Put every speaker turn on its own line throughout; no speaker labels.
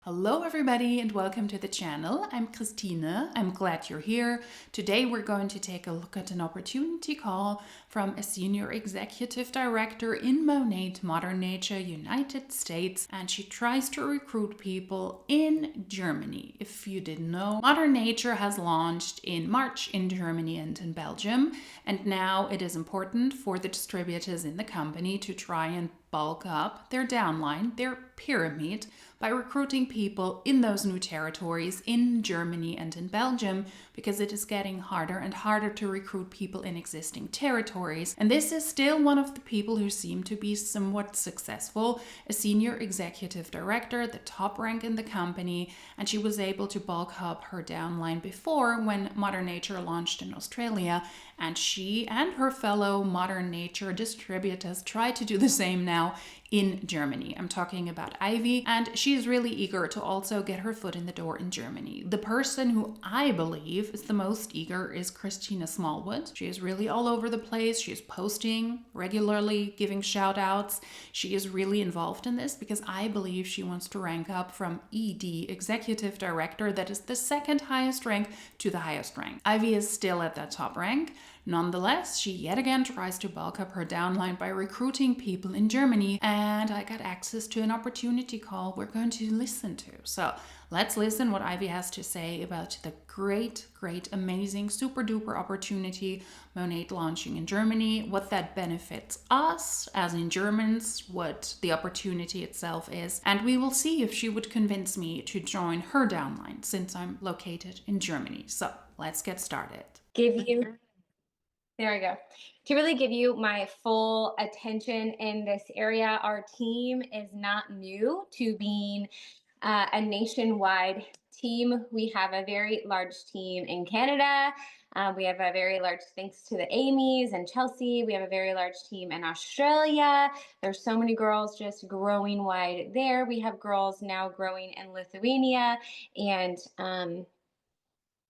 Hello everybody and welcome to the channel. I'm Christine. I'm glad you're here. Today we're going to take a look at an opportunity call from a senior executive director in Monat Modern Nature, United States, and she tries to recruit people in Germany. If you didn't know, Modern Nature has launched in March in Germany and in Belgium, and now it is important for the distributors in the company to try and bulk up their downline, their pyramid, by recruiting people in those new territories in Germany and in Belgium, because it is getting harder and harder to recruit people in existing territories. And this is still one of the people who seem to be somewhat successful, a senior executive director, the top rank in the company, and she was able to bulk up her downline before when Modern Nature launched in Australia, and she and her fellow Modern Nature distributors try to do the same now in Germany. I'm talking about Ivy, and she's really eager to also get her foot in the door in Germany. The person who I believe is the most eager is Christina Smallwood. She is really all over the place. She is posting regularly, giving shout outs. She is really involved in this because I believe she wants to rank up from ED, Executive Director, that is the second highest rank, to the highest rank. Ivy is still at that top rank. Nonetheless, she yet again tries to bulk up her downline by recruiting people in Germany, and I got access to an opportunity call we're going to listen to. So let's listen what Ivy has to say about the great, amazing, super duper opportunity Monat launching in Germany, what that benefits us as in Germans, what the opportunity itself is, and we will see if she would convince me to join her downline since I'm located in Germany. So let's get started.
There we go. To really give you my full attention in this area, our team is not new to being a nationwide team. We have a very large team in Canada. We have a very large, thanks to the Amy's and Chelsea, we have a very large team in Australia. There's so many girls just growing wide there. We have girls now growing in Lithuania and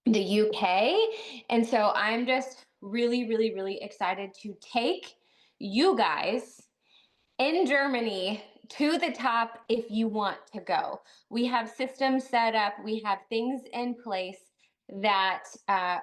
the UK. And so I'm just really excited to take you guys in Germany to the top if you want to go. We have systems set up, we have things in place that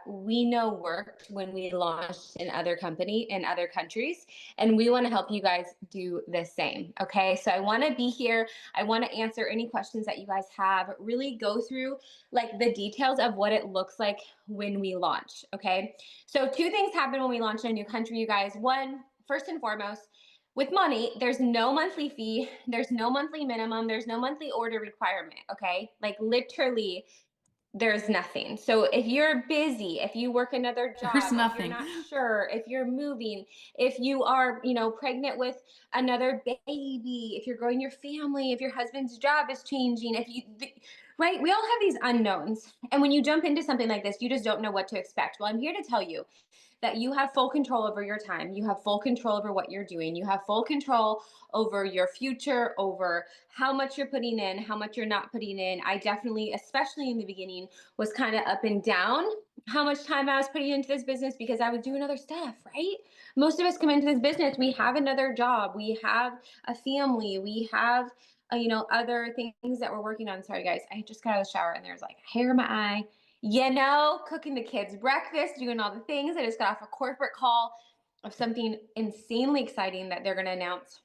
we know worked when we launched in other countries, and we want to help you guys do the same. Okay, so I want to be here. I want to answer any questions that you guys have, really go through like the details of what it looks like when we launch. Okay, so two things happen when we launch in a new country, you guys. One, first and foremost, with money, there's no monthly fee, there's no monthly minimum, there's no monthly order requirement. Okay, like literally there's nothing. So if you're busy, if you work another
There's
job, if you're
nothing.
not sure, if you're moving, if you are, pregnant with another baby, if you're growing your family, if your husband's job is changing, right? We all have these unknowns. And when you jump into something like this, you just don't know what to expect. Well, I'm here to tell you that you have full control over your time. You have full control over what you're doing. You have full control over your future, over how much you're putting in, how much you're not putting in. I definitely, especially in the beginning, was kind of up and down how much time I was putting into this business because I was doing other stuff, right? Most of us come into this business, we have another job, we have a family, we have other things that we're working on. Sorry guys, I just got out of the shower and there's like hair in my eye, cooking the kids breakfast, doing all the things. I just got off a corporate call of something insanely exciting that they're going to announce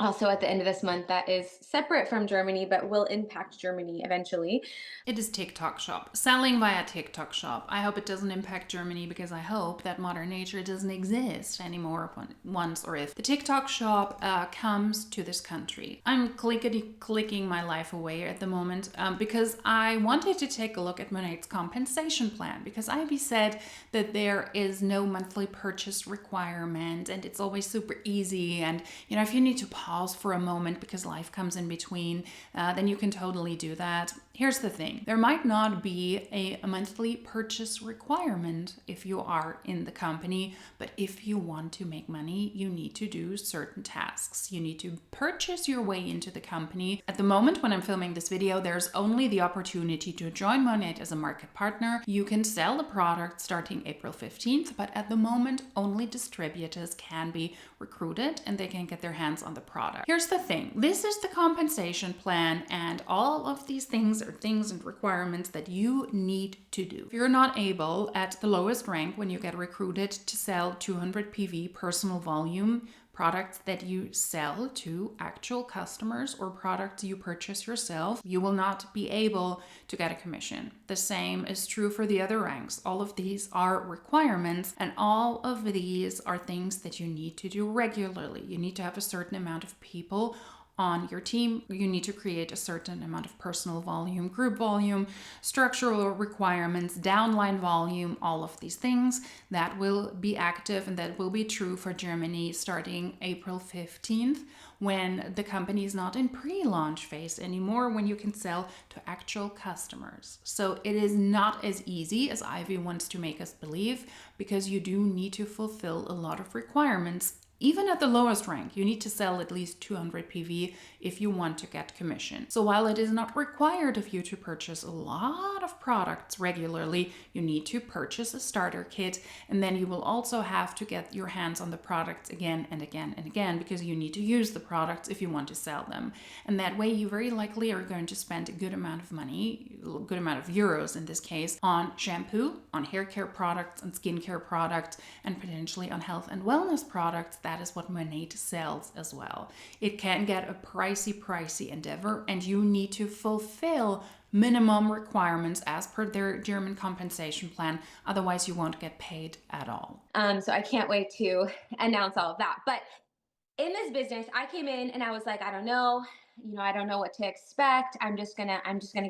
also at the end of this month that is separate from Germany, but will impact Germany eventually.
It is TikTok Shop. Selling via TikTok Shop. I hope it doesn't impact Germany because I hope that Modern Nature doesn't exist anymore once or if the TikTok Shop comes to this country. I'm clicking my life away at the moment because I wanted to take a look at Monat's compensation plan, because Ivy said that there is no monthly purchase requirement and it's always super easy, and if you need to pause for a moment because life comes in between, then you can totally do that. Here's the thing. There might not be a monthly purchase requirement if you are in the company, but if you want to make money, you need to do certain tasks. You need to purchase your way into the company. At the moment when I'm filming this video, there's only the opportunity to join Monat as a market partner. You can sell the product starting April 15th, but at the moment, only distributors can be recruited and they can get their hands on the product. Here's the thing. This is the compensation plan, and all of these things are things and requirements that you need to do. If you're not able at the lowest rank when you get recruited to sell 200 PV personal volume products that you sell to actual customers or products you purchase yourself, you will not be able to get a commission. The same is true for the other ranks. All of these are requirements, and all of these are things that you need to do regularly. You need to have a certain amount of people on your team. You need to create a certain amount of personal volume, group volume, structural requirements, downline volume, all of these things that will be active and that will be true for Germany starting April 15th, when the company is not in pre-launch phase anymore, when you can sell to actual customers. So it is not as easy as Ivy wants to make us believe, because you do need to fulfill a lot of requirements. Even at the lowest rank, you need to sell at least 200 PV if you want to get commission. So while it is not required of you to purchase a lot of products regularly, you need to purchase a starter kit, and then you will also have to get your hands on the products again and again and again, because you need to use the products if you want to sell them. And that way you very likely are going to spend a good amount of money, a good amount of euros in this case, on shampoo, on hair care products, on skincare products, and potentially on health and wellness products. That is what Monat sells as well. It can get a pricey endeavor, and you need to fulfill minimum requirements as per their German compensation plan. Otherwise, you won't get paid at all.
So I can't wait to announce all of that. But in this business, I came in and I was like, I don't know, I don't know what to expect. I'm just gonna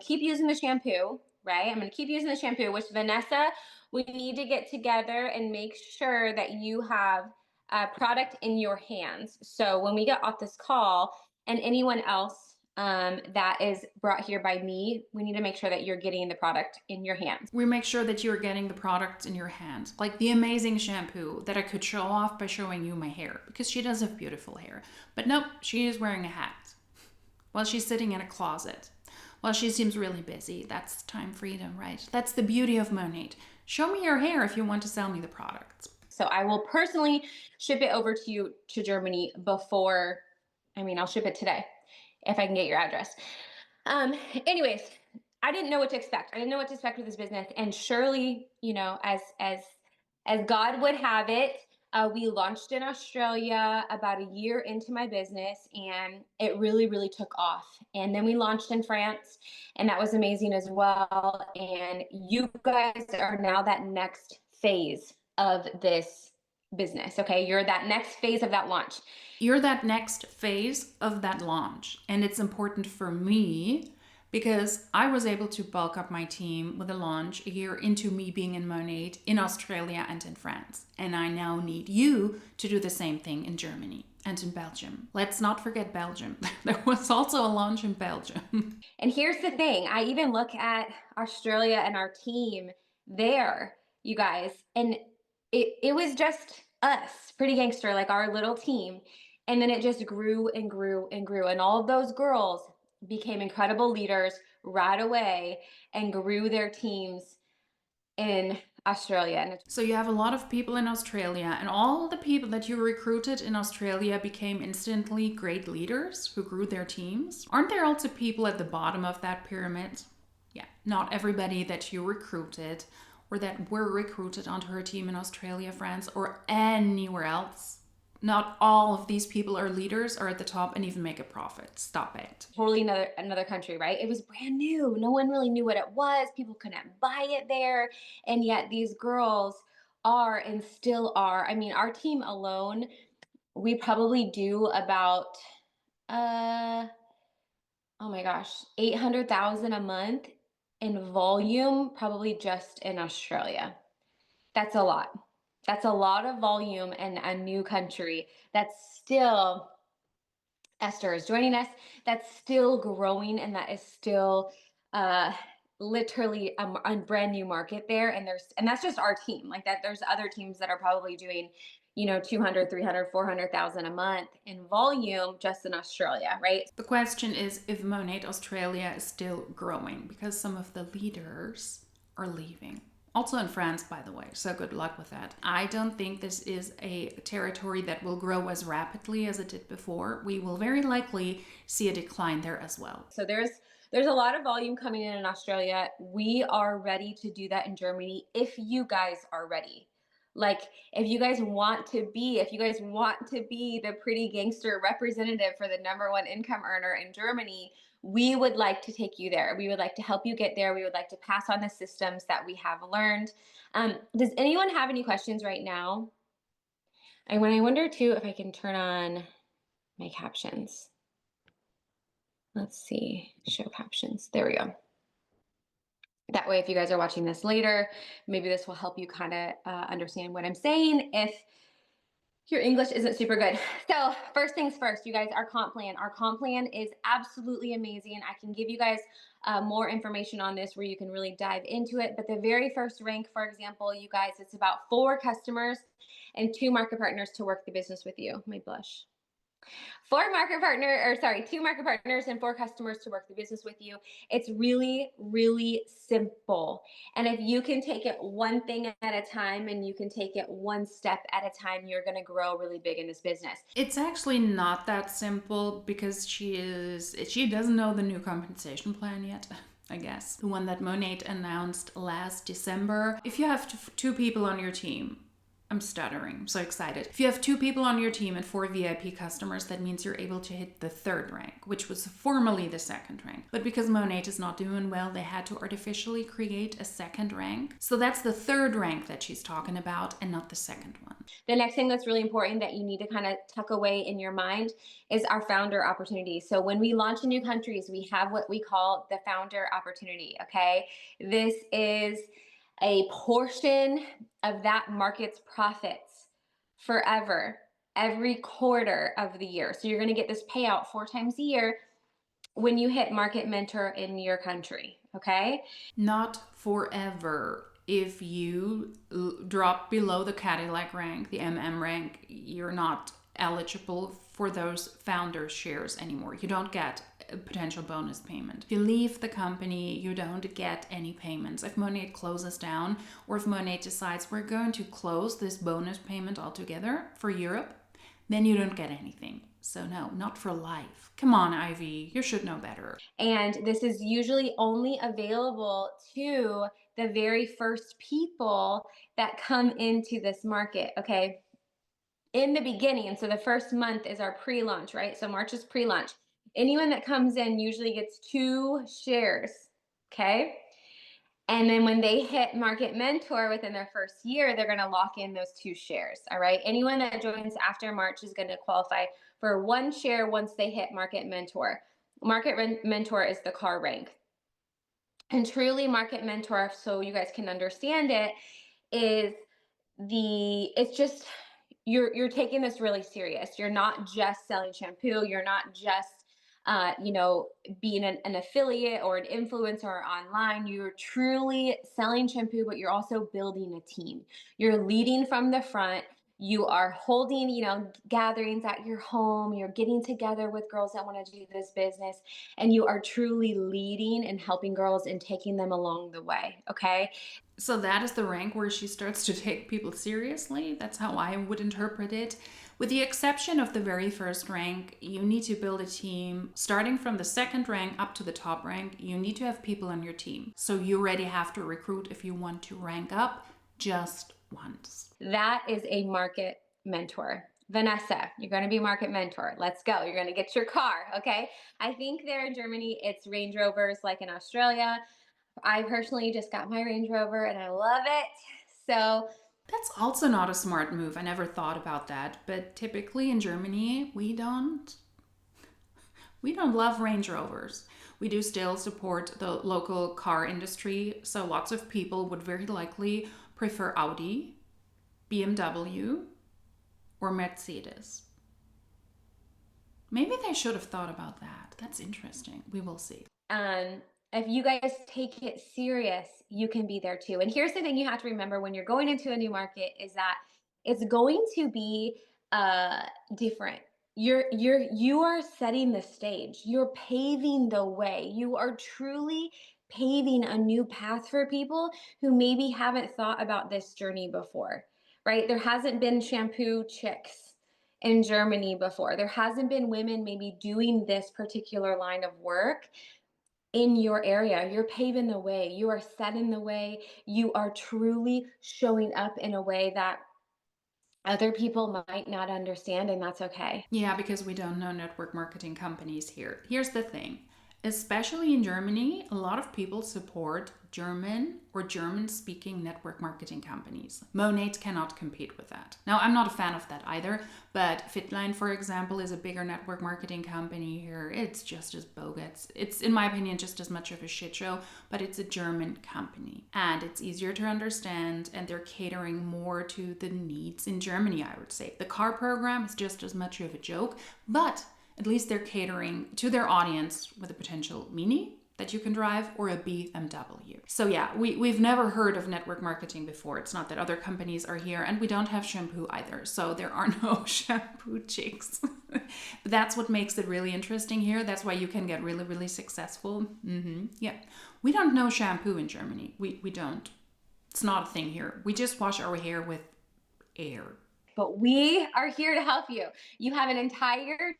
keep using the shampoo, right? I'm gonna keep using the shampoo, which Vanessa, we need to get together and make sure that you have a product in your hands. So when we get off this call, and anyone else that is brought here by me, we need to make sure that you're getting the product in your hands.
We make sure that you're getting the products in your hand, like the amazing shampoo that I could show off by showing you my hair, because she does have beautiful hair. But nope, she is wearing a hat while she's sitting in a closet. Well, she seems really busy. That's time freedom, right? That's the beauty of Monat. Show me your hair if you want to sell me the products.
So I will personally ship it over to you to Germany before, I'll ship it today if I can get your address. Anyways, I didn't know what to expect. I didn't know what to expect with this business. And surely, as God would have it, we launched in Australia about a year into my business, and it really, really took off. And then we launched in France, and that was amazing as well. And you guys are now that next phase of this business. Okay. You're that next phase of that launch.
You're that next phase of that launch. And it's important for me because I was able to bulk up my team with a launch a year into me being in Monat in Australia and in France. And I now need you to do the same thing in Germany and in Belgium. Let's not forget Belgium. There was also a launch in Belgium.
And here's the thing. I even look at Australia and our team there, you guys, and it was just us, pretty gangster, like our little team. And then it just grew and grew and grew. And all of those girls became incredible leaders right away and grew their teams in Australia. And
So you have a lot of people in Australia, and all the people that you recruited in Australia became instantly great leaders who grew their teams. Aren't there also people at the bottom of that pyramid? Yeah, not everybody that you recruited or that were recruited onto her team in Australia, France, or anywhere else. Not all of these people are leaders, are at the top and even make a profit. Stop it.
totally another country, right? It was brand new. No one really knew what it was. People couldn't buy it there. And yet these girls are and still are. Our team alone, we probably do about oh my gosh, 800,000 a month in volume, probably just in Australia. That's a lot. That's a lot of volume in a new country that's still, Esther is joining us, that's still growing and that is still uh, literally a brand new market there, and that's just our team. Like that, there's other teams that are probably doing, 200, 300, 400,000 a month in volume just in Australia, right?
The question is if Monat Australia is still growing, because some of the leaders are leaving. Also in France, by the way, so good luck with that. I don't think this is a territory that will grow as rapidly as it did before. We will very likely see a decline there as well.
So there's a lot of volume coming in Australia. We are ready to do that in Germany if you guys are ready. Like if you guys want to be, the pretty gangster representative for the number one income earner in Germany, we would like to take you there. We would like to help you get there. We would like to pass on the systems that we have learned. Does anyone have any questions right now? I wonder too if I can turn on my captions. Let's see, show captions. There we go. That way, if you guys are watching this later, maybe this will help you kind of understand what I'm saying if your English isn't super good. So first things first, you guys, our comp plan. Our comp plan is absolutely amazing. I can give you guys more information on this where you can really dive into it. But the very first rank, for example, you guys, it's about 4 customers and 2 market partners to work the business with you. My blush. 2 market partners and 4 customers to work the business with you. It's really, really simple. And if you can take it one thing at a time and you can take it one step at a time, you're going to grow really big in this business.
It's actually not that simple because she doesn't know the new compensation plan yet. I guess the one that Monat announced last December. If you have 2 people on your team, I'm stuttering. I'm so excited. If you have 2 people on your team and 4 VIP customers, that means you're able to hit the 3rd rank, which was formerly the 2nd rank. But because Monat is not doing well, they had to artificially create a 2nd rank. So that's the 3rd rank that she's talking about and not the 2nd one.
The next thing that's really important that you need to kind of tuck away in your mind is our founder opportunity. So when we launch in new countries, we have what we call the founder opportunity, okay? This is a portion of that market's profits forever, every quarter of the year. So you're going to get this payout 4 times a year when you hit market mentor in your country, okay?
Not forever. If you drop below the Cadillac rank, the MM rank, you're not eligible for those founder shares anymore. You don't get a potential bonus payment. If you leave the company, you don't get any payments. If Monat closes down, or if Monat decides we're going to close this bonus payment altogether for Europe, then you don't get anything. So no, not for life. Come on, Ivy, you should know better.
And this is usually only available to the very first people that come into this market, okay? In the beginning, so the first month is our pre-launch, right? So March is pre-launch. Anyone that comes in usually gets 2 shares, okay? And then when they hit market mentor within their first year, they're going to lock in those 2 shares, all right? Anyone that joins after March is going to qualify for 1 share once they hit market mentor. Market mentor is the car rank. And truly market mentor, so you guys can understand it, is it's just you're taking this really serious. You're not just selling shampoo. You're not just being an affiliate or an influencer online. You're truly selling shampoo, but you're also building a team. You're leading from the front. You are holding, gatherings at your home. You're getting together with girls that want to do this business, and you are truly leading and helping girls and taking them along the way. Okay.
So that is the rank where she starts to take people seriously. That's how I would interpret it. With the exception of the very first rank, you need to build a team. Starting from the 2nd rank up to the top rank, you need to have people on your team. So you already have to recruit if you want to rank up just once.
That is a market mentor. Vanessa, you're going to be market mentor. Let's go. You're going to get your car. Okay. I think there in Germany, it's Range Rovers like in Australia. I personally just got my Range Rover and I love it. So
that's also not a smart move. I never thought about that. But typically in Germany, we don't love Range Rovers. We do still support the local car industry. So lots of people would very likely prefer Audi, BMW, or Mercedes. Maybe they should have thought about that. That's interesting. We will see.
If you guys take it serious, you can be there too. And here's the thing you have to remember when you're going into a new market is that it's going to be different. You are setting the stage. You're paving the way. You are truly paving a new path for people who maybe haven't thought about this journey before. Right? There hasn't been shampoo chicks in Germany before. There hasn't been women maybe doing this particular line of work in your area. You're paving the way, you are setting the way, you are truly showing up in a way that other people might not understand, and that's okay.
Yeah, because we don't know network marketing companies here. Here's the thing, especially in Germany, a lot of people support German or German speaking network marketing companies. Monat cannot compete with that. Now, I'm not a fan of that either, but Fitline, for example, is a bigger network marketing company here. It's just as bogus. It's, in my opinion, just as much of a shit show, but it's a German company and it's easier to understand and they're catering more to the needs in Germany, I would say. The car program is just as much of a joke, but at least they're catering to their audience with a potential Mini that you can drive or a BMW. So yeah, we've never heard of network marketing before. It's not that other companies are here, and we don't have shampoo either. So there are no shampoo chicks. But that's what makes it really interesting here. That's why you can get really, really successful. Yeah. We don't know shampoo in Germany. We don't. It's not a thing here. We just wash our hair with air.
But we are here to help you. You have an entire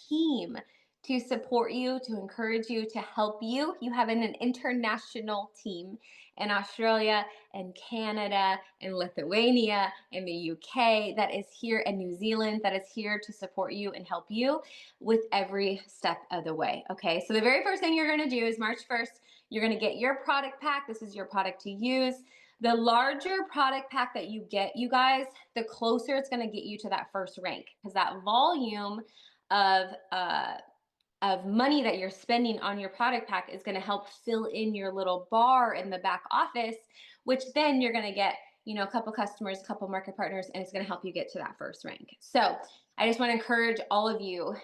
team to support you, to encourage you, to help you. You have an international team in Australia and Canada and Lithuania and the UK that is here, and New Zealand that is here to support you and help you with every step of the way. Okay, so the very first thing you're going to do is March 1st, you're going to get your product pack. This is your product to use. The larger product pack that you get, you guys, the closer it's going to get you to that first rank, because that volume of money that you're spending on your product pack is going to help fill in your little bar in the back office, which then you're going to get, you know, a couple customers, a couple market partners, and it's going to help you get to that first rank. So I just want to encourage all of you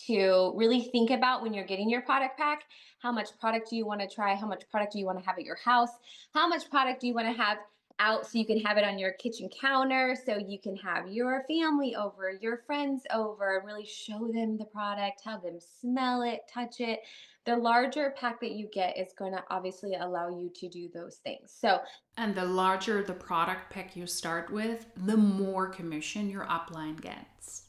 to really think about when you're getting your product pack, how much product do you want to try? How much product do you want to have at your house? How much product do you want to have out so you can have it on your kitchen counter, so you can have your family over, your friends over, and really show them the product, have them smell it, touch it. The larger pack that you get is going to obviously allow you to do those things. So,
and the larger the product pack you start with, the more commission your upline gets.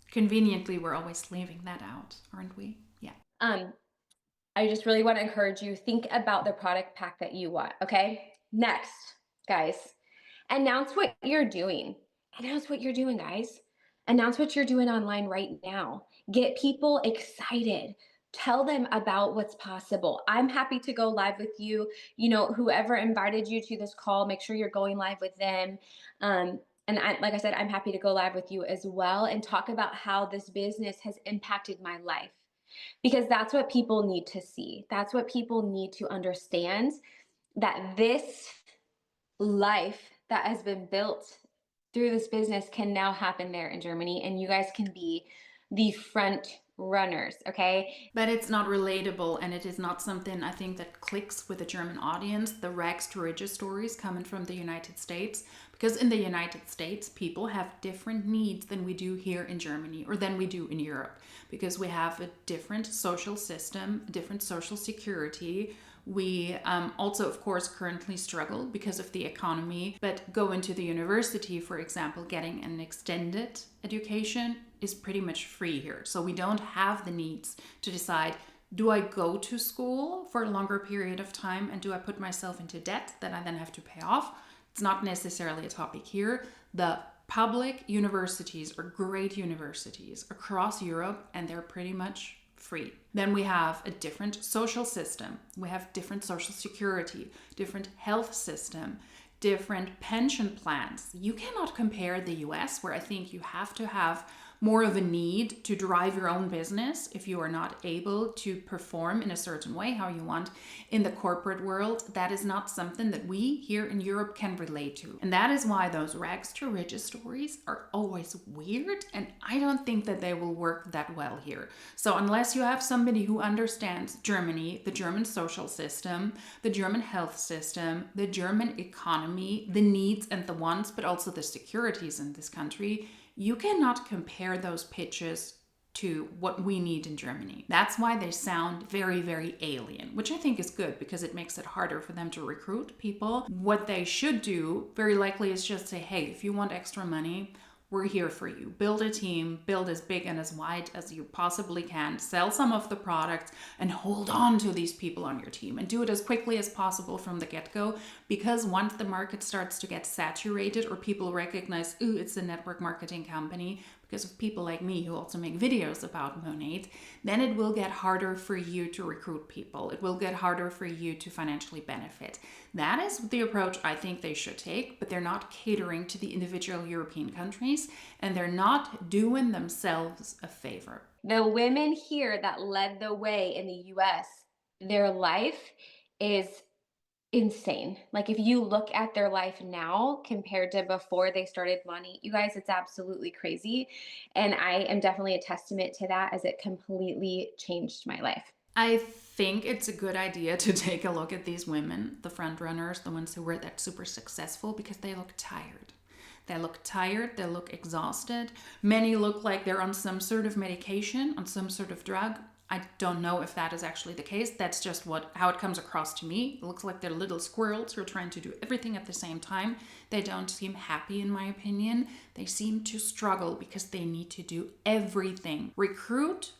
Conveniently, we're always leaving that out, aren't we? Yeah.
I just really want to encourage you, think about the product pack that you want. Okay. Next, guys, announce what you're doing. Announce what you're doing, guys. Announce what you're doing online right now. Get people excited. Tell them about what's possible. I'm happy to go live with you. You know, whoever invited you to this call, make sure you're going live with them. And like I said, I'm happy to go live with you as well and talk about how this business has impacted my life, because that's what people need to see. That's what people need to understand, that this life that has been built through this business can now happen there in Germany, and you guys can be the front runners. Okay,
but it's not relatable, and it is not something I think that clicks with the German audience, the rags to riches stories coming from the United States, because in the United States people have different needs than we do here in Germany or than we do in Europe, because we have a different social system, different social security. We also, of course, currently struggle because of the economy, but go into the university, for example, getting an extended education is pretty much free here. So we don't have the needs to decide, do I go to school for a longer period of time and do I put myself into debt that I then have to pay off? It's not necessarily a topic here. The public universities are great universities across Europe, and they're pretty much free. Then we have a different social system. We have different social security, different health system, different pension plans. You cannot compare the US, where I think you have to have more of a need to drive your own business if you are not able to perform in a certain way how you want in the corporate world. That is not something that we here in Europe can relate to. And that is why those rags to riches stories are always weird, and I don't think that they will work that well here. So unless you have somebody who understands Germany, the German social system, the German health system, the German economy, the needs and the wants, but also the securities in this country, you cannot compare those pitches to what we need in Germany. That's why they sound very, very alien, which I think is good because it makes it harder for them to recruit people. What they should do, very likely, is just say, hey, if you want extra money, we're here for you. Build a team, build as big and as wide as you possibly can, sell some of the products, and hold on to these people on your team and do it as quickly as possible from the get-go. Because once the market starts to get saturated or people recognize, ooh, it's a network marketing company, because of people like me who also make videos about Monat, then it will get harder for you to recruit people. It will get harder for you to financially benefit. That is the approach I think they should take, but they're not catering to the individual European countries, and they're not doing themselves a favor.
The women here that led the way in the US, their life is insane. Like if you look at their life now compared to before they started money, you guys, it's absolutely crazy. And I am definitely a testament to that, as it completely changed my life.
I think it's a good idea to take a look at these women, the front runners, the ones who were that super successful, because they look tired. They look tired, they look exhausted. Many look like they're on some sort of medication, on some sort of drug. I don't know if that is actually the case. That's just how it comes across to me. It looks like they're little squirrels who are trying to do everything at the same time. They don't seem happy, in my opinion. They seem to struggle because they need to do everything. Recruit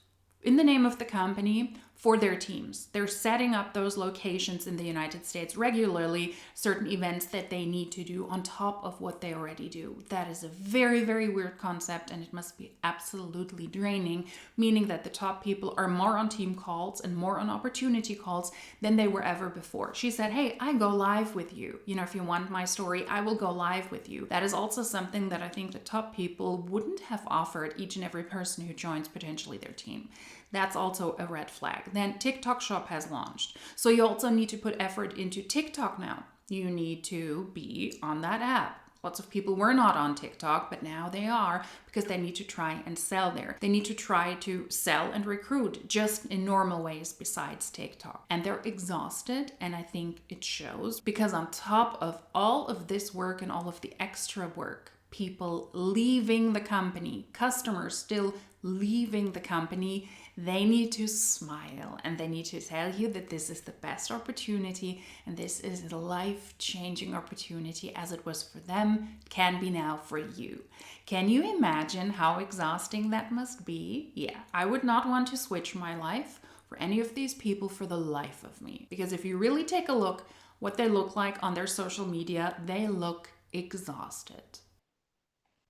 in the name of the company for their teams. They're setting up those locations in the United States regularly, certain events that they need to do on top of what they already do. That is a very, very weird concept, and it must be absolutely draining, meaning that the top people are more on team calls and more on opportunity calls than they were ever before. She said, hey, I go live with you. You know, if you want my story, I will go live with you. That is also something that I think the top people wouldn't have offered each and every person who joins potentially their team. That's also a red flag. Then TikTok Shop has launched. So you also need to put effort into TikTok now. You need to be on that app. Lots of people were not on TikTok, but now they are, because they need to try and sell there. They need to try to sell and recruit just in normal ways besides TikTok. And they're exhausted, and I think it shows, because on top of all of this work and all of the extra work, people leaving the company, customers still leaving the company, they need to smile and they need to tell you that this is the best opportunity and this is a life-changing opportunity, as it was for them, can be now for you. Can you imagine how exhausting that must be? Yeah, I would not want to switch my life for any of these people for the life of me. Because if you really take a look what they look like on their social media, they look exhausted.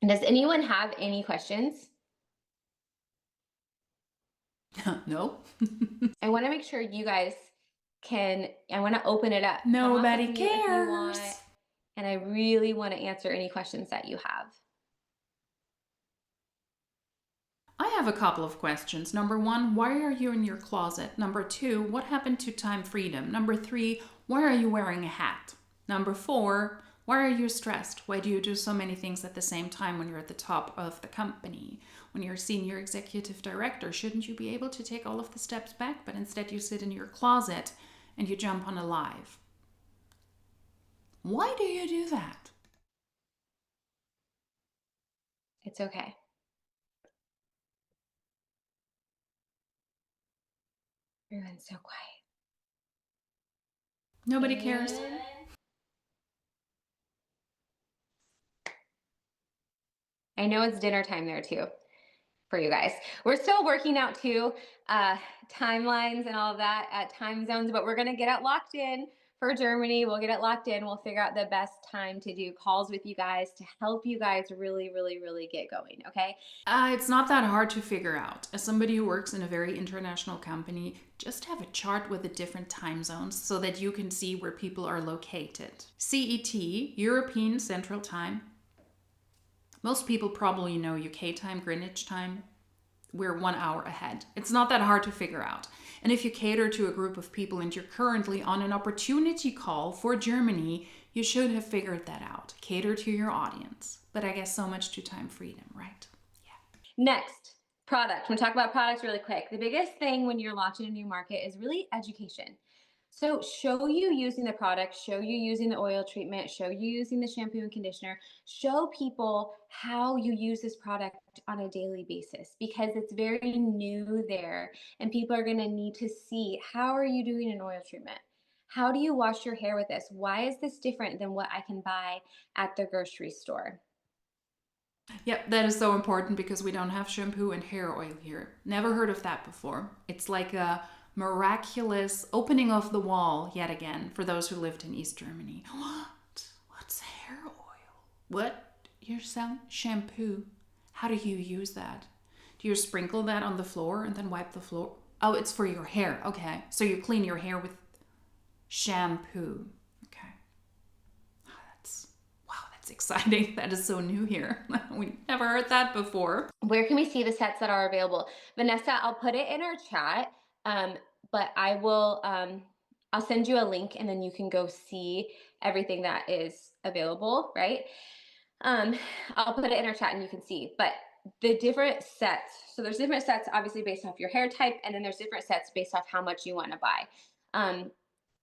Does anyone have any questions?
No.
I want to make sure you guys I want to open it up.
Nobody cares.
If you want, and I really want to answer any questions that you have.
I have a couple of questions. Number one, why are you in your closet? Number two, what happened to time freedom? Number three, why are you wearing a hat? Number four, why are you stressed? Why do you do so many things at the same time when you're at the top of the company? When you're senior executive director, shouldn't you be able to take all of the steps back? But instead you sit in your closet and you jump on a live. Why do you do that?
It's okay. Everyone's so quiet.
Nobody cares.
I know it's dinner time there too for you guys. We're still working out too, timelines and all of that at time zones, but we're going to get it locked in for Germany. We'll get it locked in. We'll figure out the best time to do calls with you guys to help you guys really, really, really get going. Okay.
It's not that hard to figure out. As somebody who works in a very international company, just have a chart with the different time zones so that you can see where people are located. CET, European Central Time, Most people probably know UK time, Greenwich time. We're 1 hour ahead. It's not that hard to figure out. And if you cater to a group of people and you're currently on an opportunity call for Germany, you should have figured that out. Cater to your audience. But I guess so much to time freedom, right? Yeah.
Next, product. I'm going to talk about products really quick. The biggest thing when you're launching a new market is really education. So show you using the product, show you using the oil treatment, show you using the shampoo and conditioner, show people how you use this product on a daily basis because it's very new there and people are going to need to see how are you doing an oil treatment? How do you wash your hair with this? Why is this different than what I can buy at the grocery store?
Yep, that is so important because we don't have shampoo and hair oil here. Never heard of that before. It's like a miraculous opening of the wall yet again for those who lived in East Germany. What? What's hair oil? What? Your shampoo? How do you use that? Do you sprinkle that on the floor and then wipe the floor? Oh, it's for your hair. Okay. So you clean your hair with shampoo. Okay. That's exciting. That is so new here. We never heard that before.
Where can we see the sets that are available? Vanessa, I'll put it in our chat, but I'll send you a link and then you can go see everything that is available, right? Um, I'll put it in our chat and you can see, but the different sets, so there's different sets obviously based off your hair type, and then there's different sets based off how much you want to buy.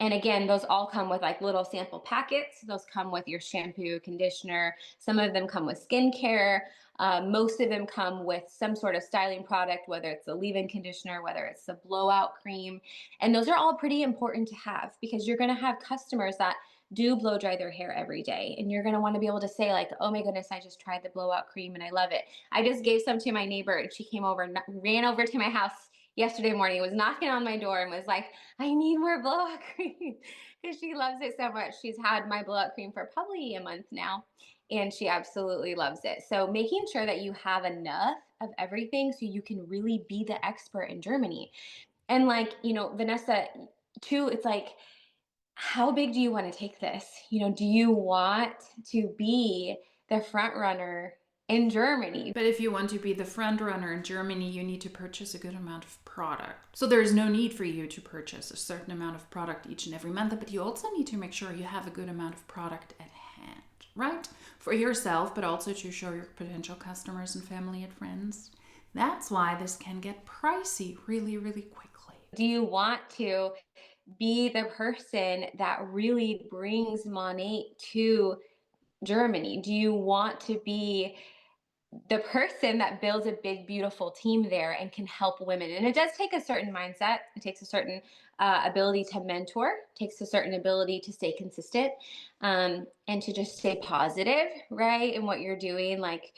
And again, those all come with like little sample packets. Those come with your shampoo, conditioner. Some of them come with skincare. Most of them come with some sort of styling product, whether it's a leave-in conditioner, whether it's a blowout cream. And those are all pretty important to have because you're going to have customers that do blow dry their hair every day. And you're going to want to be able to say like, oh my goodness, I just tried the blowout cream and I love it. I just gave some to my neighbor and she came over and ran over to my house yesterday morning, was knocking on my door and was like, I need more blowout cream because she loves it so much. She's had my blowout cream for probably a month now and she absolutely loves it. So making sure that you have enough of everything so you can really be the expert in Germany. And like, Vanessa, too, it's like, how big do you want to take this? Do you want to be the front runner in Germany?
But if you want to be the front runner in Germany, you need to purchase a good amount of product. So there is no need for you to purchase a certain amount of product each and every month, but you also need to make sure you have a good amount of product at hand, right? For yourself, but also to show your potential customers and family and friends. That's why this can get pricey really, really quickly.
Do you want to be the person that really brings Monat to Germany? Do you want to be the person that builds a big, beautiful team there and can help women? And it does take a certain mindset. It takes a certain ability to mentor, it takes a certain ability to stay consistent, and to just stay positive, right? In what you're doing, like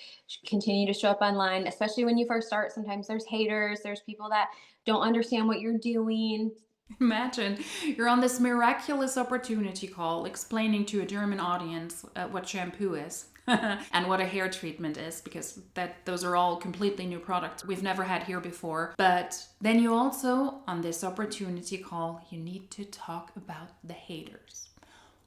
continue to show up online, especially when you first start. Sometimes there's haters, there's people that don't understand what you're doing.
Imagine you're on this miraculous opportunity call explaining to a German audience what shampoo is and what a hair treatment is, because those are all completely new products we've never had here before. But then you also, on this opportunity call, you need to talk about the haters.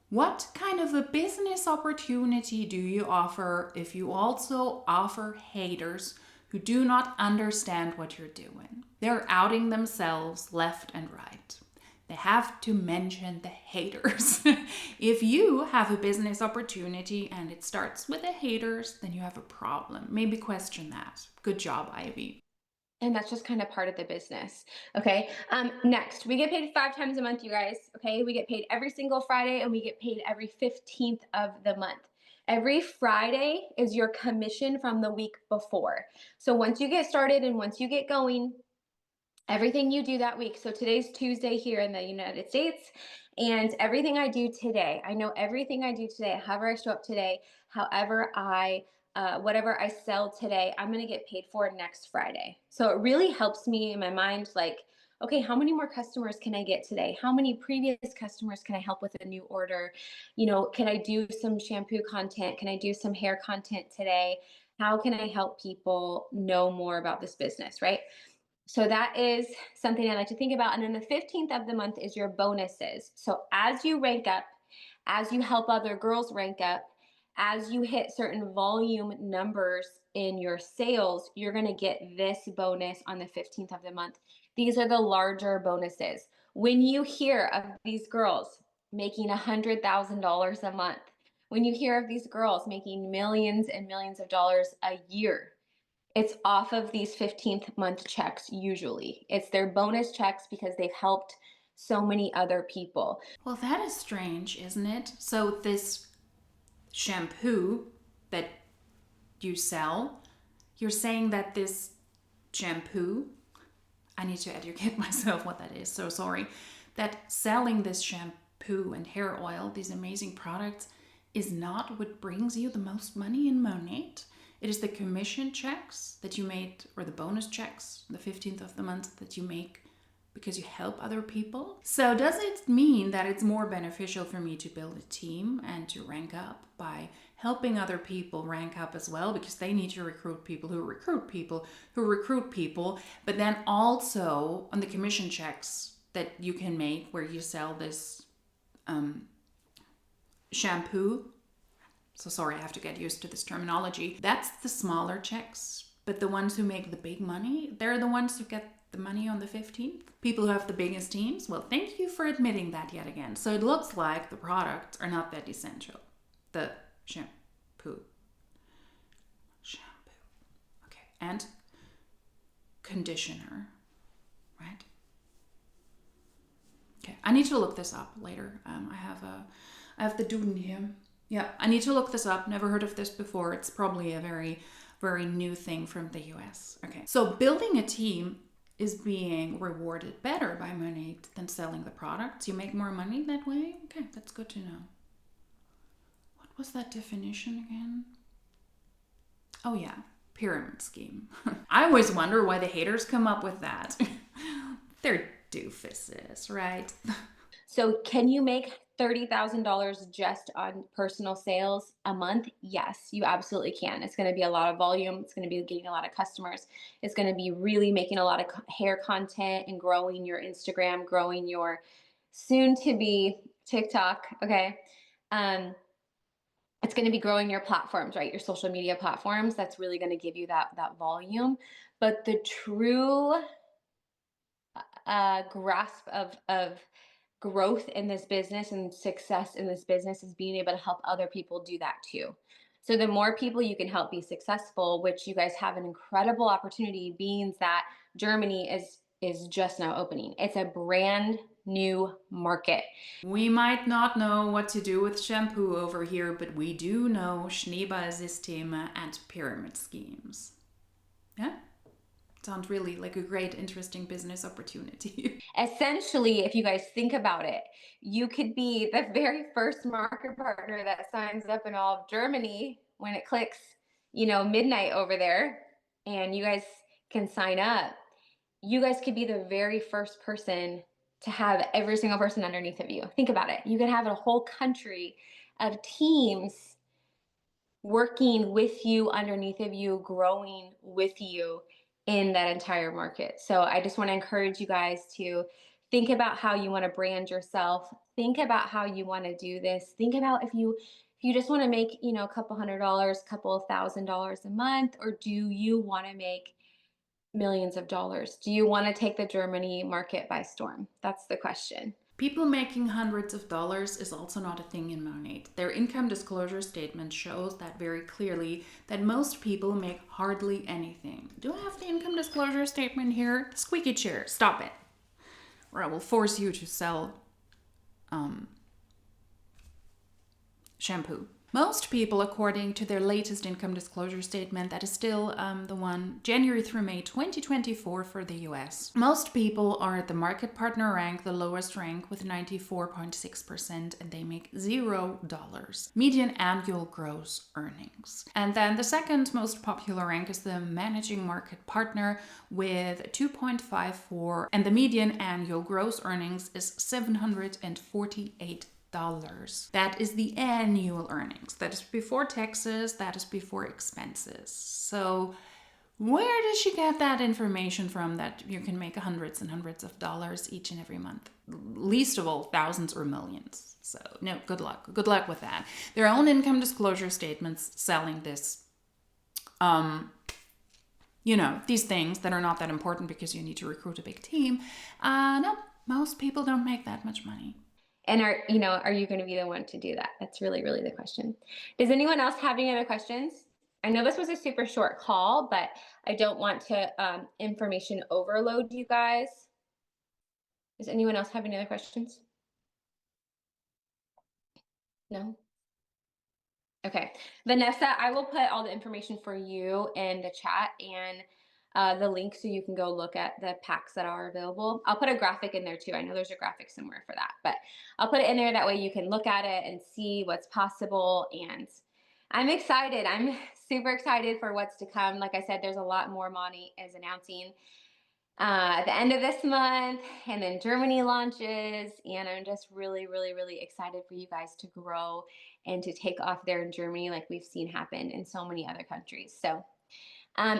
What kind of a business opportunity do you offer if you also offer haters who do not understand what you're doing? They're outing themselves left and right. They have to mention the haters. If you have a business opportunity and it starts with the haters, then you have a problem. Maybe question that. Good job, Ivy.
And that's just kind of part of the business. Okay. Next, we get paid 5 times a month, you guys. Okay. We get paid every single Friday and we get paid every 15th of the month. Every Friday is your commission from the week before. So once you get started and once you get going, everything you do that week. So today's Tuesday here in the United States, and everything I do today, I know everything I do today, however I show up today, however whatever I sell today, I'm going to get paid for next Friday. So it really helps me in my mind, like, okay, how many more customers can I get today? How many previous customers can I help with a new order? Can I do some shampoo content? Can I do some hair content today? How can I help people know more about this business, right? So that is something I like to think about. And then the 15th of the month is your bonuses. So as you rank up, as you help other girls rank up, As you hit certain volume numbers in your sales, you're going to get this bonus on the 15th of the month. These are the larger bonuses. When you hear of these girls making $100,000 a month, when you hear of these girls making millions and millions of dollars a year, it's off of these 15th month checks usually. It's their bonus checks because they've helped so many other people.
Well, that is strange, isn't it? So this shampoo that you sell, you're saying that this shampoo, I need to educate myself what that is, so sorry, that selling this shampoo and hair oil, these amazing products, is not what brings you the most money in Monat. It is the commission checks that you made, or the bonus checks, the 15th of the month that you make because you help other people. So does it mean that it's more beneficial for me to build a team and to rank up by helping other people rank up as well, because they need to recruit people who recruit people who recruit people, but then also on the commission checks that you can make where you sell this shampoo. So sorry, I have to get used to this terminology. That's the smaller checks, but the ones who make the big money, they're the ones who get the money on the 15th. People who have the biggest teams, well, thank you for admitting that yet again. So it looks like the products are not that essential. The shampoo. Okay, and conditioner, right? Okay, I need to look this up later. I have the Duden here. Yeah, I need to look this up. Never heard of this before. It's probably a very, very new thing from the US. Okay, so building a team is being rewarded better by Monat than selling the products. You make more money that way? Okay, that's good to know. What was that definition again? Oh yeah, pyramid scheme. I always wonder why the haters come up with that. They're doofuses, right?
So can you make $30,000 just on personal sales a month? Yes, you absolutely can. It's going to be a lot of volume. It's going to be getting a lot of customers. It's going to be really making a lot of hair content and growing your Instagram, growing your soon to be TikTok. Okay. It's going to be growing your platforms, right? Your social media platforms. That's really going to give you that volume. But the true grasp of growth in this business and success in this business is being able to help other people do that too. So the more people you can help be successful, which you guys have an incredible opportunity, being that Germany is just now opening. It's a brand new market.
We might not know what to do with shampoo over here, but we do know Schneeballsysteme and pyramid schemes. Yeah? Sounds really like a great, interesting business opportunity.
Essentially, if you guys think about it, you could be the very first market partner that signs up in all of Germany when it clicks, midnight over there, and you guys can sign up. You guys could be the very first person to have every single person underneath of you. Think about it. You could have a whole country of teams working with you, underneath of you, growing with you in that entire market. So I just want to encourage you guys to think about how you want to brand yourself. Think about how you want to do this. Think about if you just want to make, a couple $100, couple of $1,000 a month, or do you want to make millions of dollars? Do you want to take the Germany market by storm? That's the question.
People making hundreds of dollars is also not a thing in Monat. Their income disclosure statement shows that very clearly, that most people make hardly anything. Do I have the income disclosure statement here? The squeaky chair, stop it. Or I will force you to sell shampoo. Most people, according to their latest income disclosure statement, that is still the one January through May 2024 for the US. Most people are at the market partner rank, the lowest rank, with 94.6%, and they make $0 median annual gross earnings. And then the second most popular rank is the managing market partner with 2.54, and the median annual gross earnings is $748. That is the annual earnings. That is before taxes, that is before expenses. So Where does she get that information from that you can make hundreds and hundreds of dollars each and every month? Least of all, thousands or millions. So, no, good luck. Good luck with that. Their own income disclosure statements selling this, these things that are not that important because you need to recruit a big team. No, most people don't make that much money.
And are you going to be the one to do that? That's really, really the question. Does anyone else have any other questions? I know this was a super short call, but I don't want to information overload you guys. Does anyone else have any other questions? No? Okay. Vanessa, I will put all the information for you in the chat and the link so you can go look at the packs that are available. I'll put a graphic in there too. I know there's a graphic somewhere for that, but I'll put it in there. That way you can look at it and see what's possible. And I'm excited. I'm super excited for what's to come. Like I said, there's a lot more Monty is announcing at the end of this month, and then Germany launches, and I'm just really, really, really excited for you guys to grow and to take off there in Germany like we've seen happen in so many other countries. So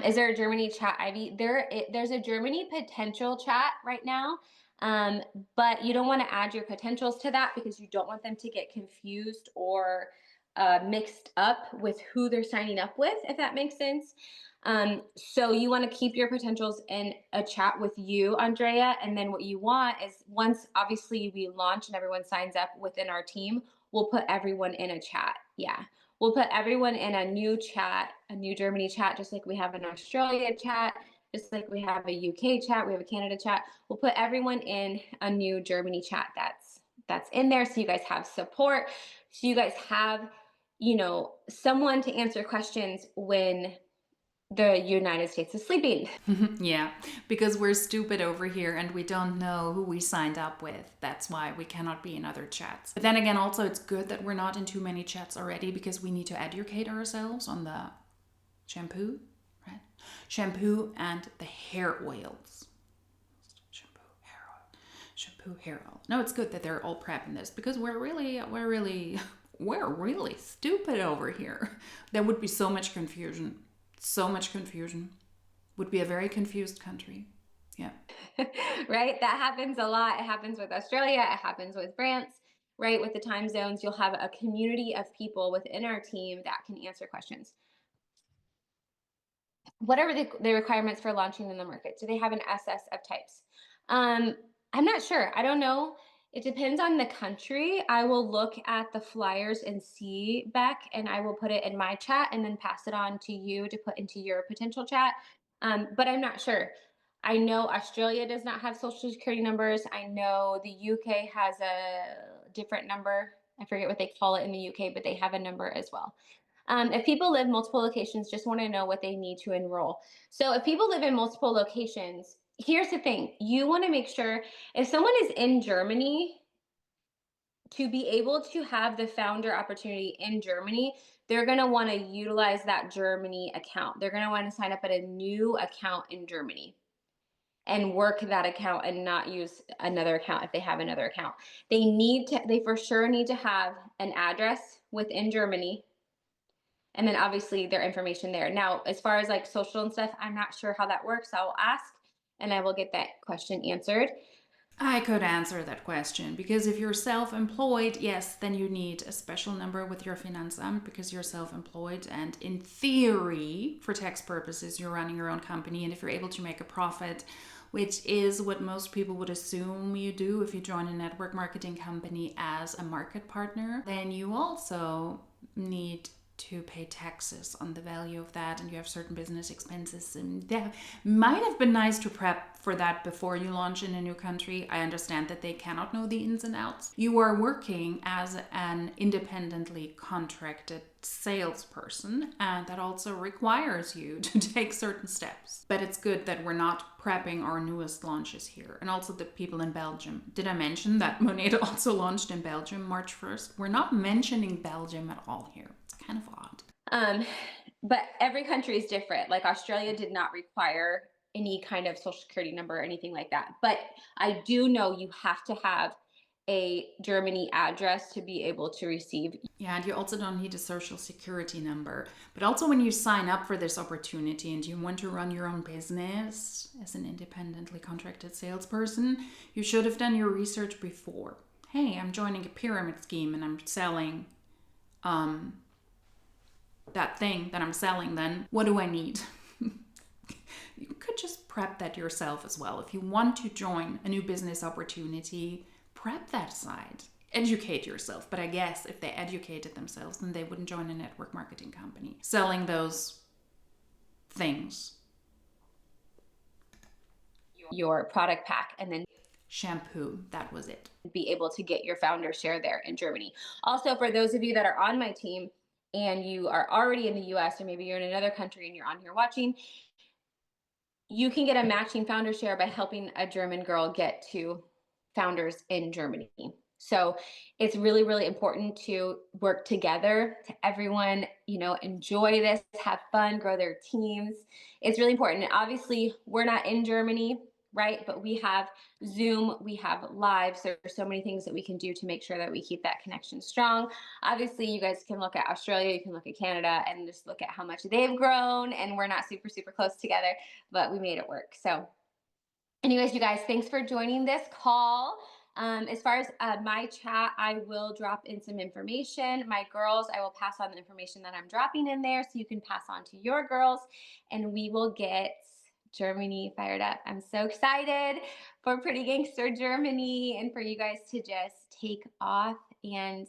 is there a Germany chat, Ivy? There's a Germany potential chat right now, um, but you don't want to add your potentials to that because you don't want them to get confused or mixed up with who they're signing up with, if that makes sense. So you want to keep your potentials in a chat with you, Andrea, and then what you want is once obviously we launch and everyone signs up within our team, we'll put everyone in a chat. Yeah. We'll put everyone in a new chat, a new Germany chat, just like we have an Australia chat, just like we have a UK chat, we have a Canada chat. We'll put everyone in a new Germany chat that's in there so you guys have support, so you guys have, someone to answer questions when the United States is sleeping.
Yeah, because we're stupid over here and we don't know who we signed up with. That's why we cannot be in other chats. But then again, also, it's good that we're not in too many chats already because we need to educate ourselves on the shampoo, right? Shampoo and the hair oils. Shampoo, hair oil. No, it's good that they're all prepping this because we're really stupid over here. There would be so much confusion. So much confusion. Would be a very confused country. Yeah.
Right? That happens a lot. It happens with Australia, it happens with France, right? With the time zones, you'll have a community of people within our team that can answer questions. What are the requirements for launching in the market? Do they have an SS of types? I'm not sure. I don't know. It depends on the country. I will look at the flyers and see, Beck, and I will put it in my chat and then pass it on to you to put into your potential chat. But I'm not sure. I know Australia does not have social security numbers. I know the UK has a different number. I forget what they call it in the UK, but they have a number as well. If people live multiple locations, just want to know what they need to enroll. So if people live in multiple locations, here's the thing. You want to make sure if someone is in Germany, to be able to have the founder opportunity in Germany, they're going to want to utilize that Germany account. They're going to want to sign up at a new account in Germany and work that account and not use another account if they have another account. They for sure need to have an address within Germany, and then obviously their information there. Now, as far as like social and stuff, I'm not sure how that works. I'll ask and I will get that question answered.
I could answer that question because if you're self employed, yes, then you need a special number with your Finanzamt because you're self employed. And in theory, for tax purposes, you're running your own company. And if you're able to make a profit, which is what most people would assume you do if you join a network marketing company as a market partner, then you also need to pay taxes on the value of that, and you have certain business expenses, and that might have been nice to prep for that before you launch in a new country. I understand that they cannot know the ins and outs. You are working as an independently contracted salesperson, and that also requires you to take certain steps. But it's good that we're not prepping our newest launches here. And also the people in Belgium. Did I mention that Monat also launched in Belgium March 1st? We're not mentioning Belgium at all here. It's kind of odd.
But every country is different. Like Australia did not require any kind of social security number or anything like that. But I do know you have to have a Germany address to be able to receive.
Yeah, and you also don't need a social security number. But also, when you sign up for this opportunity and you want to run your own business as an independently contracted salesperson, you should have done your research before. Hey, I'm joining a pyramid scheme and I'm selling that thing that I'm selling, then what do I need? You could just prep that yourself as well. If you want to join a new business opportunity, prep that side. Educate yourself. But I guess if they educated themselves, then they wouldn't join a network marketing company selling those things.
Your product pack, and then
Shampoo, that was it.
be able to get your founder share there in Germany. Also, for those of you that are on my team and you are already in the US, or maybe you're in another country and you're on here watching, you can get a matching founder share by helping a German girl get to founders in Germany. So it's really, really important to work together, to everyone, enjoy this, have fun, grow their teams. It's really important. And obviously, we're not in Germany, right? But we have Zoom, we have lives. There's so many things that we can do to make sure that we keep that connection strong. Obviously, you guys can look at Australia, you can look at Canada, and just look at how much they've grown. And we're not super, super close together, but we made it work. So anyways, you guys, thanks for joining this call. As far as my chat, I will drop in some information. My girls, I will pass on the information that I'm dropping in there so you can pass on to your girls, and we will get Germany fired up. I'm so excited for Pretty Gangster Germany and for you guys to just take off and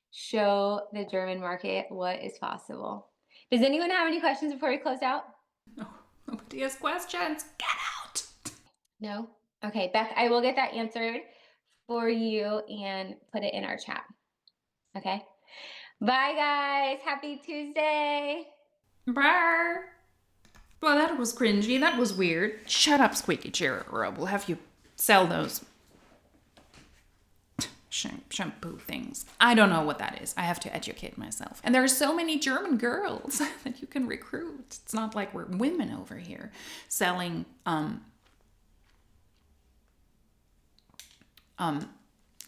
show the German market what is possible. Does anyone have any questions before we close out?
No, nobody has questions. Get out.
No? Okay, Beth, I will get that answered for you and put it in our chat. Okay? Bye, guys. Happy Tuesday.
Brr. Well, that was cringy. That was weird. Shut up, squeaky chair, or I will have you sell those shampoo things. I don't know what that is. I have to educate myself. And there are so many German girls that you can recruit. It's not like we're women over here selling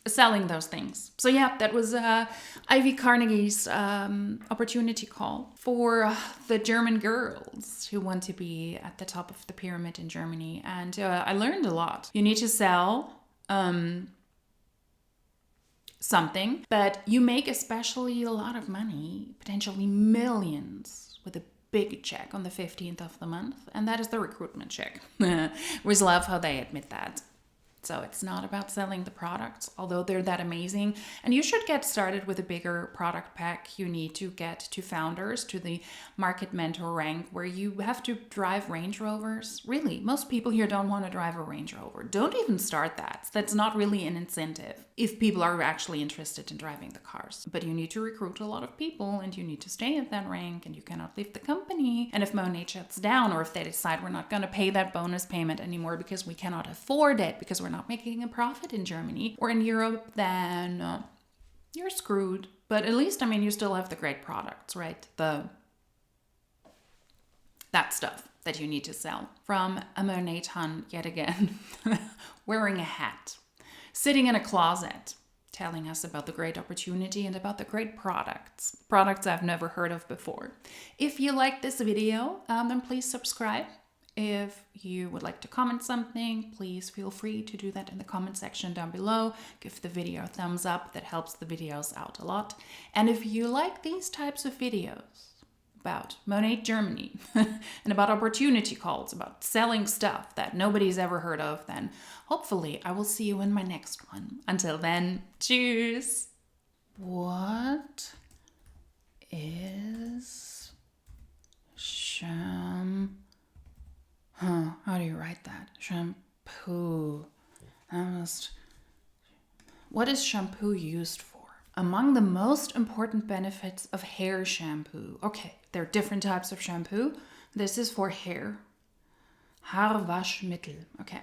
selling those things. So yeah, that was Ivy Carnegie's opportunity call for the German girls who want to be at the top of the pyramid in Germany. And I learned a lot. You need to sell something, but you make especially a lot of money, potentially millions, with a big check on the 15th of the month. And that is the recruitment check. We love how they admit that. So it's not about selling the products, although they're that amazing. And you should get started with a bigger product pack. You need to get to founders, to the market mentor rank, where you have to drive Range Rovers. Really, most people here don't want to drive a Range Rover. Don't even start that. That's not really an incentive if people are actually interested in driving the cars. But you need to recruit a lot of people, and you need to stay at that rank, and you cannot leave the company. And if Monat shuts down, or if they decide we're not going to pay that bonus payment anymore because we cannot afford it, because we're not making a profit in Germany or in Europe, then you're screwed. But at least, I mean, you still have the great products, right? That stuff that you need to sell. From a Monat Huns, yet again, wearing a hat, sitting in a closet, telling us about the great opportunity and about the great products I've never heard of before. If you like this video, then please subscribe. If you would like to comment something, please feel free to do that in the comment section down below. Give the video a thumbs up. That helps the videos out a lot. And if you like these types of videos about Monat Germany and about opportunity calls, about selling stuff that nobody's ever heard of, then hopefully I will see you in my next one. Until then, cheers! What is how do you write that? Shampoo. What is shampoo used for? Among the most important benefits of hair shampoo. Okay, there are different types of shampoo. This is for hair. Haarwaschmittel. Okay.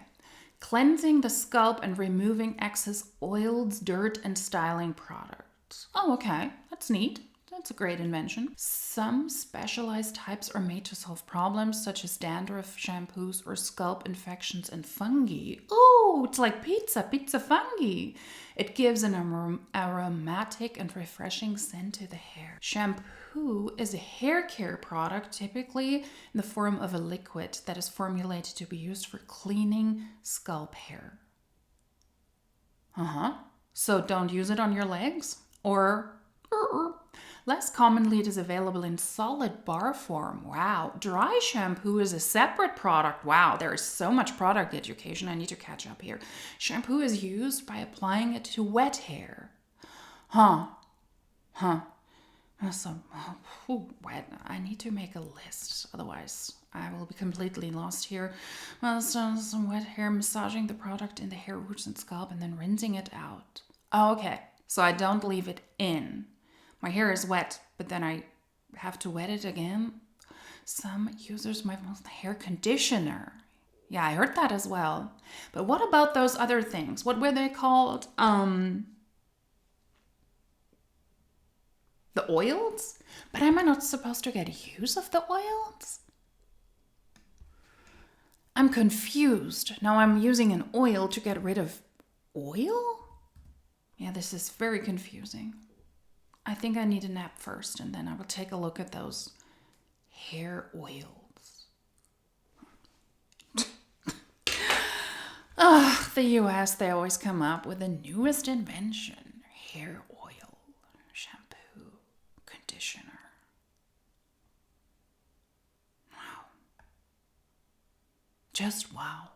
Cleansing the scalp and removing excess oils, dirt, and styling products. Oh, okay. That's neat. That's a great invention. Some specialized types are made to solve problems such as dandruff shampoos or scalp infections and fungi. Oh, it's like pizza fungi. It gives an aromatic and refreshing scent to the hair. Shampoo is a hair care product, typically in the form of a liquid that is formulated to be used for cleaning scalp hair. So don't use it on your legs or less commonly, it is available in solid bar form. Wow. Dry shampoo is a separate product. Wow, there is so much product education. I need to catch up here. Shampoo is used by applying it to wet hair. So, wet. I need to make a list. Otherwise, I will be completely lost here. Well, so some wet hair, massaging the product in the hair roots and scalp and then rinsing it out. Oh, okay. So I don't leave it in. My hair is wet, but then I have to wet it again. Some users might want hair conditioner. Yeah, I heard that as well. But what about those other things? What were they called? The oils? But am I not supposed to get use of the oils? I'm confused. Now I'm using an oil to get rid of oil? Yeah, this is very confusing. I think I need a nap first, and then I will take a look at those hair oils. The US, they always come up with the newest invention. Hair oil, shampoo, conditioner. Wow. Just wow.